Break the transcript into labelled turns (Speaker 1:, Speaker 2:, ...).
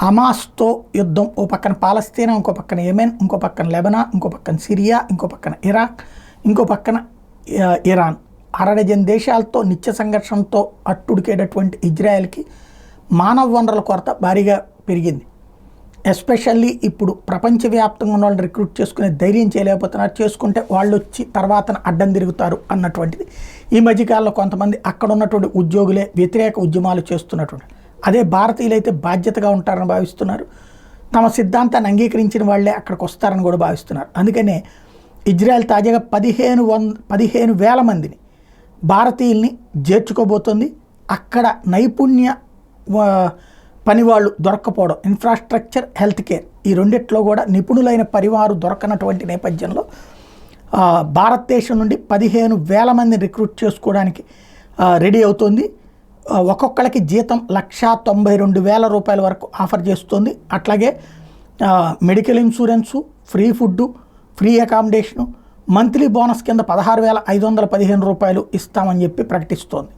Speaker 1: హమాస్తో యుద్ధం, ఓ పక్కన పాలస్తీనా, ఇంకో పక్కన యెమెన్, ఇంకో పక్కన లెబనాన్, ఇంకో పక్కన సిరియా, ఇంకో పక్కన ఇరాక్, ఇంకో పక్కన ఇరాన్, 60 దేశాలతో నిత్య సంఘర్షణతో అట్టుడికేటటువంటి ఇజ్రాయెల్కి మానవ వనరుల కొరత భారీగా పెరిగింది. ఎస్పెషల్లీ ఇప్పుడు ప్రపంచవ్యాప్తంగా ఉన్న వాళ్ళు రిక్రూట్ చేసుకునే ధైర్యం చేయలేకపోతున్నారు. చేసుకుంటే వాళ్ళు వచ్చి తర్వాత అడ్డం తిరుగుతారు అన్నటువంటిది. ఈ మధ్యకాలంలో కొంతమంది అక్కడ ఉన్నటువంటి ఉద్యోగులే వ్యతిరేక ఉద్యమాలు చేస్తున్నటువంటి, అదే భారతీయులు అయితే బాధ్యతగా ఉంటారని భావిస్తున్నారు. తమ సిద్ధాంతాన్ని అంగీకరించిన వాళ్ళే అక్కడికి వస్తారని కూడా భావిస్తున్నారు. అందుకనే ఇజ్రాయెల్ తాజాగా 15,000 మందిని భారతీయుల్ని చేర్చుకోబోతోంది. అక్కడ నైపుణ్య పని వాళ్ళు దొరక్కపోవడం, ఇన్ఫ్రాస్ట్రక్చర్, హెల్త్ కేర్, ఈ రెండిట్లో కూడా నిపుణులైన పరివారు దొరకనటువంటి నేపథ్యంలో భారతదేశం నుండి 15,000 మందిని రిక్రూట్ చేసుకోవడానికి రెడీ అవుతోంది. ఒక్కొక్కరికి జీతం 1,92,000 రూపాయల వరకు ఆఫర్ చేస్తుంది. అట్లాగే medical insurance, free food, free accommodation, monthly bonus కింద 16,515 రూపాయలు ఇస్తామని చెప్పి ప్రకటిస్తోంది.